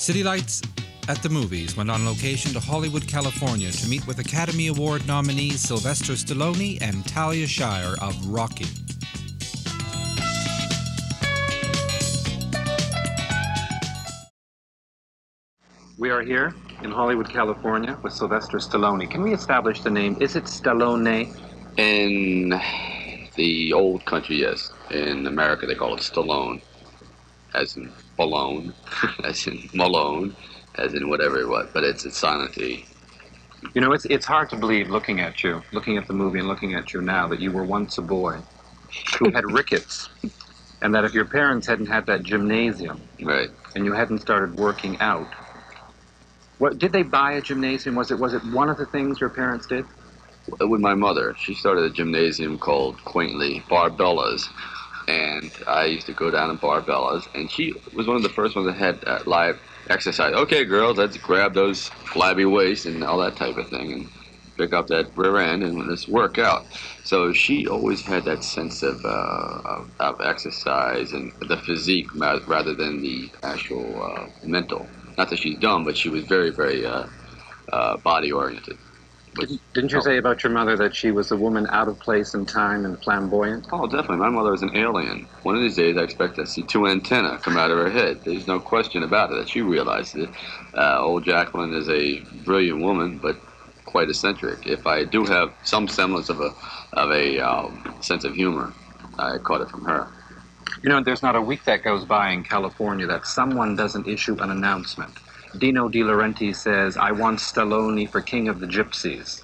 City Lights at the Movies went on location to Hollywood, California to meet with Academy Award nominees Sylvester Stallone and Talia Shire of Rocky. We are here in Hollywood, California with Sylvester Stallone. Can we establish the name? Is it Stallone? In the old country, yes. In America, they call it Stallone, as in Balone, as in Malone, as in whatever it was. But it's a silent E. You know, it's hard to believe, looking at you, looking at the movie and looking at you now, that you were once a boy who had rickets, and that if your parents hadn't had that gymnasium, Right. and you hadn't started working out, what did they buy a gymnasium? Was it one of the things your parents did? With my mother, she started a gymnasium called, quaintly, Barbella's. And I used to go down in Barbella's, and she was one of the first ones that had live exercise. Okay, girls, let's grab those flabby waists and all that type of thing and pick up that rear end and let's work out. So she always had that sense of exercise and the physique rather than the actual mental. Not that she's dumb, but she was very, very body-oriented. Didn't you say about your mother that she was a woman out of place in time and flamboyant? Oh, definitely. My mother was an alien. One of these days, I expect to see two antennae come out of her head. There's no question about it that she realized it. Old Jacqueline is a brilliant woman, but quite eccentric. If I do have some semblance of a sense of humor, I caught it from her. You know, there's not a week that goes by in California that someone doesn't issue an announcement. Dino De Laurentiis says, "I want Stallone for King of the Gypsies."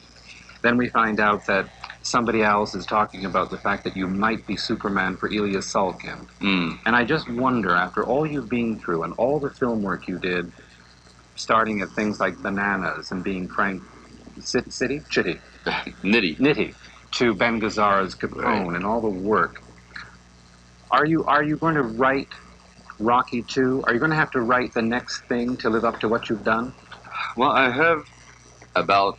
Then we find out that somebody else is talking about the fact that you might be Superman for Ilya Salkind. And I just wonder, after all you've been through and all the film work you did, starting at things like Bananas and being Frank Nitti, to Ben Gazzara's Capone, right, and all the work, are you going to write Rocky 2? Are you going to have to write the next thing to live up to what you've done? Well, I have about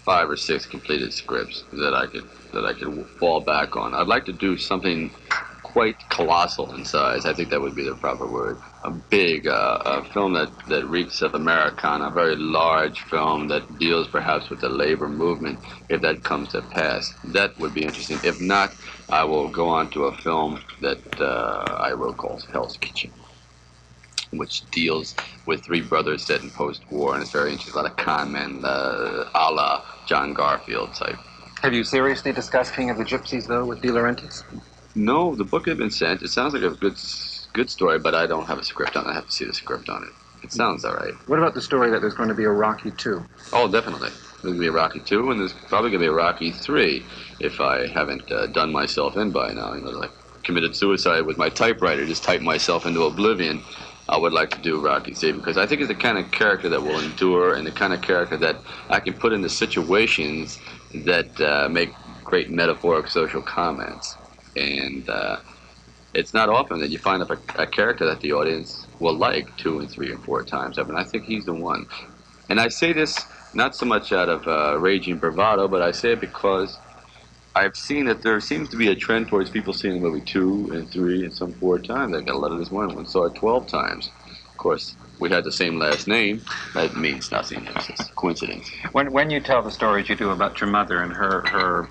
5 or 6 completed scripts that I could fall back on. I'd like to do something quite colossal in size. I think that would be the proper word. A big a film that reeks of Americana, a very large film that deals perhaps with the labor movement, if that comes to pass. That would be interesting. If not, I will go on to a film that I wrote called Hell's Kitchen, which deals with 3 brothers set in post-war, and it's very interesting. A lot of con men, a la John Garfield type. Have you seriously discussed King of the Gypsies, though, with De Laurentiis? No, the book had been sent. It sounds like a good story, but I don't have a script on it. I have to see the script on it. It sounds all right. What about the story that there's going to be a Rocky 2? Oh, definitely. There's going to be a Rocky 2, and there's probably going to be a Rocky 3 if I haven't done myself in by now. You know, like committed suicide with my typewriter, just typed myself into oblivion. I would like to do Rocky 3 because I think it's the kind of character that will endure and the kind of character that I can put into situations that make great metaphoric social comments. And it's not often that you find a character that the audience will like 2 and 3 and 4 times up, and I think he's the one. And I say this not so much out of raging bravado, but I say it because I've seen that there seems to be a trend towards people seeing the movie 2 and 3 and some 4 times. I got a letter this morning, one saw it 12 times. Of course, we had the same last name. That means nothing. It's just a coincidence. When you tell the stories you do about your mother and her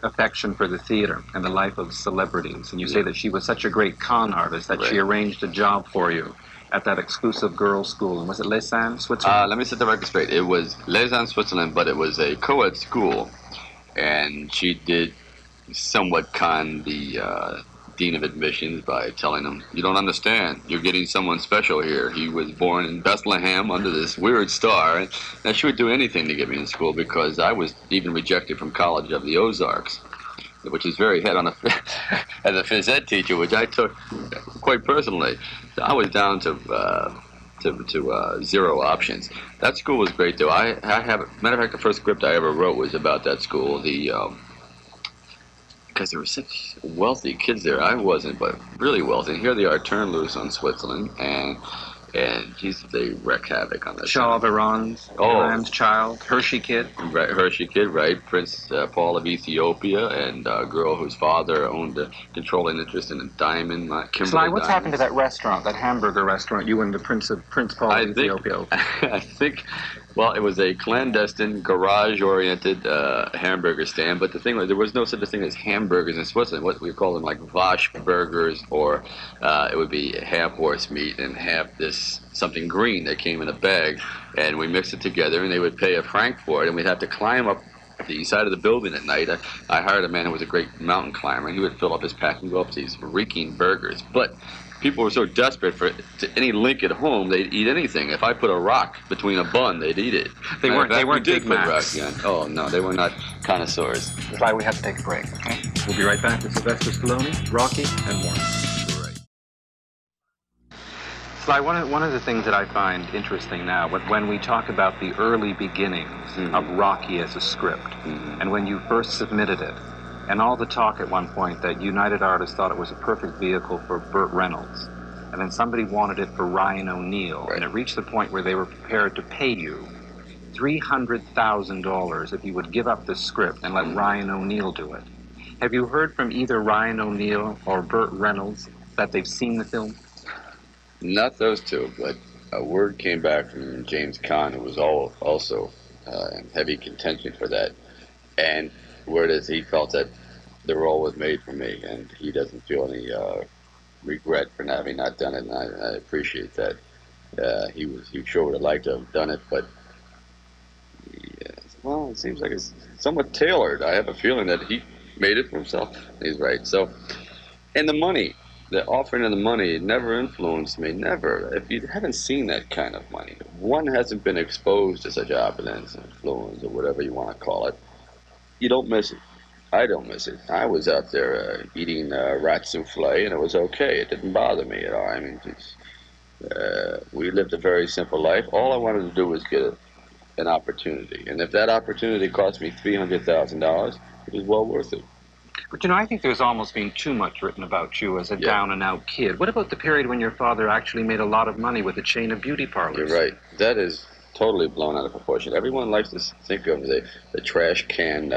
affection for the theater and the life of celebrities, and you say that she was such a great con artist that she arranged a job for you at that exclusive girls' school. And was it Lausanne, Switzerland? Let me set the record straight. It was Lausanne, Switzerland, but it was a co-ed school, and she did somewhat con the dean of admissions by telling him, "You don't understand. You're getting someone special here. He was born in Bethlehem under this weird star." Now, she would do anything to get me in school because I was even rejected from College of the Ozarks, which is very head on a as a phys ed teacher, which I took quite personally. I was down to 0 options. That school was great, though. I have, matter of fact, the first script I ever wrote was about that school. Because there were such wealthy kids there. I wasn't, but really wealthy. And here they are turned loose on Switzerland, and And they wreck havoc on that. Shah of Iran's, Iran's child, Hershey Kid. Right, Hershey Kid, right. Prince Paul of Ethiopia, and a girl whose father owned a controlling interest in a diamond, Kimberly Sly, what's diamonds. happened to that restaurant, that hamburger restaurant you and the Prince Paul of Ethiopia? I think, well, it was a clandestine, garage-oriented hamburger stand, but the thing was, there was no such a thing as hamburgers in Switzerland. What we call them, like Vosh burgers, or it would be half horse meat and half this something green that came in a bag, and we mixed it together, and they would pay a franc for it, and we'd have to climb up the side of the building at night. I hired a man who was a great mountain climber, and he would fill up his pack and go up to these reeking burgers. But people were so desperate for any link at home, they'd eat anything. If I put a rock between a bun, they'd eat it. They weren't Big Macs. Oh, no, they were not connoisseurs. That's why we have to take a break, okay? We'll be right back with Sylvester Stallone, Rocky, and more. Sly, one of the things that I find interesting now, when we talk about the early beginnings of Rocky as a script, and when you first submitted it, and all the talk at one point that United Artists thought it was a perfect vehicle for Burt Reynolds, and then somebody wanted it for Ryan O'Neal, and it reached the point where they were prepared to pay you $300,000 if you would give up the script and let Ryan O'Neal do it. Have you heard from either Ryan O'Neal or Burt Reynolds that they've seen the film? Not those two, but a word came back from James Caan, who was also in heavy contention for that. And word is he felt that the role was made for me, and he doesn't feel any regret for having not done it, and I appreciate that. He sure would have liked to have done it, but well, it seems like it's somewhat tailored. I have a feeling that he made it for himself. He's right. So, and the money. The offering of the money never influenced me, never. If you haven't seen that kind of money, one hasn't been exposed to such opulence, influence, or whatever you want to call it, you don't miss it. I don't miss it. I was out there eating rat souffle, and it was okay. It didn't bother me at all. I mean, we lived a very simple life. All I wanted to do was get an opportunity. And if that opportunity cost me $300,000, it was well worth it. But, I think there's almost been too much written about you as a down-and-out kid. What about the period when your father actually made a lot of money with a chain of beauty parlors? You're right. That is totally blown out of proportion. Everyone likes to think of the trash can,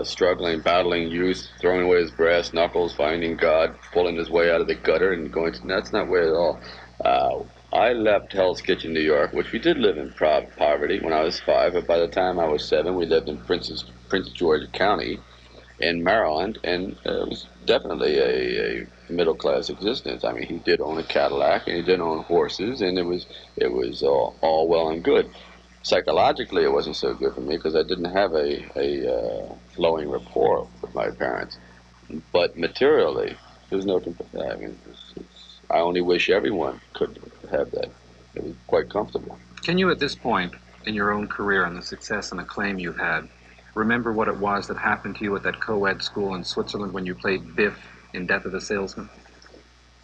struggling, battling youth, throwing away his brass knuckles, finding God, pulling his way out of the gutter, and going to... That's not way at all. I left Hell's Kitchen, New York, which we did live in poverty when I was 5, but by the time I was 7, we lived in Prince George County in Maryland, and it was definitely a middle-class existence. I mean, he did own a Cadillac, and he did own horses, and it was all well and good. Psychologically, it wasn't so good for me because I didn't have a flowing rapport with my parents. But materially, there was no comparison. I mean, I only wish everyone could have that. It was quite comfortable. Can you, at this point in your own career and the success and acclaim you've had, remember what it was that happened to you at that co-ed school in Switzerland when you played Biff in Death of the Salesman?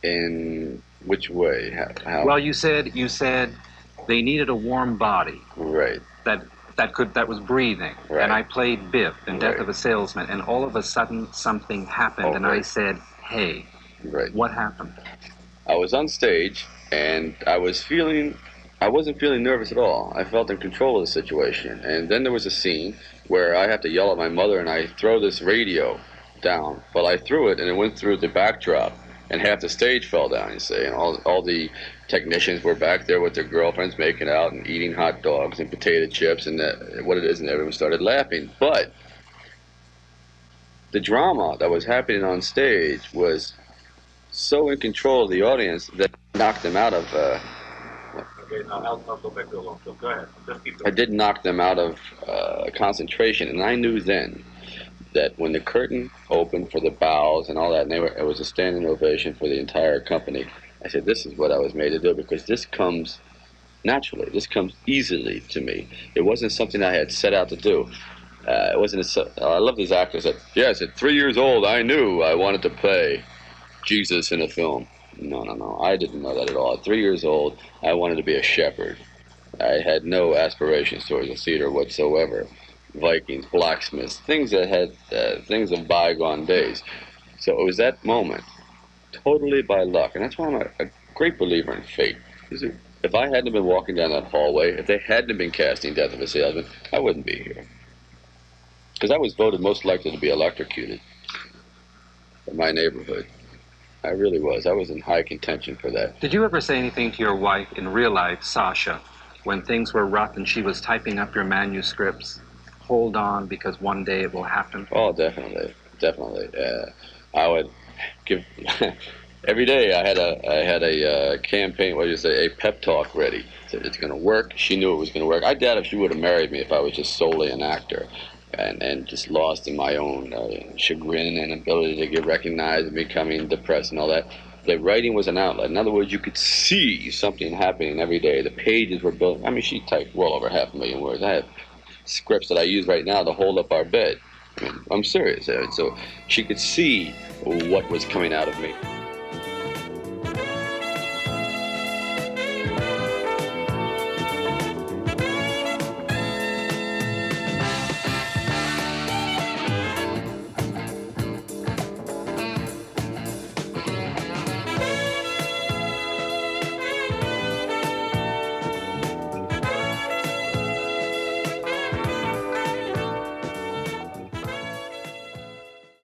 In which way? How? Well, you said they needed a warm body. Right. That was breathing. Right. And I played Biff in Death of a Salesman, and all of a sudden something happened, and I said, hey, what happened? I was on stage, and I wasn't feeling nervous at all. I felt in control of the situation. And then there was a scene where I have to yell at my mother, and I throw this radio down. But I threw it, and it went through the backdrop, and half the stage fell down, you see. And all the technicians were back there with their girlfriends making out and eating hot dogs and potato chips and what it is, and everyone started laughing. But the drama that was happening on stage was so in control of the audience that it knocked them out of... Okay, now I'll go back to alone. So go ahead. Just keep going. I did knock them out of concentration, and I knew then that when the curtain opened for the bows and all that, and it was a standing ovation for the entire company, I said, this is what I was made to do, because this comes naturally. This comes easily to me. It wasn't something I had set out to do. It wasn't. I love these actors that, yes, at 3 years old, I knew I wanted to play Jesus in a film. No. I didn't know that at all. At 3 years old, I wanted to be a shepherd. I had no aspirations towards the theater whatsoever. Vikings, blacksmiths, things that had things of bygone days. So it was that moment, totally by luck, and that's why I'm a great believer in fate. You see, if I hadn't been walking down that hallway, if they hadn't been casting Death of a Salesman, I wouldn't be here. Because I was voted most likely to be electrocuted in my neighborhood. I really was. I was in high contention for that. Did you ever say anything to your wife in real life, Sasha, when things were rough and she was typing up your manuscripts? Hold on, because one day it will happen. Oh, definitely, definitely. I would give every day. I had a campaign. What do you say? A pep talk ready. So it's going to work. She knew it was going to work. I doubt if she would have married me if I was just solely an actor, and just lost in my own chagrin and ability to get recognized and becoming depressed and all that. The writing was an outlet. In other words, you could see something happening every day. The pages were built. I mean, she typed well over 500,000 words. I have scripts that I use right now to hold up our bed. I mean, I'm serious. So she could see what was coming out of me.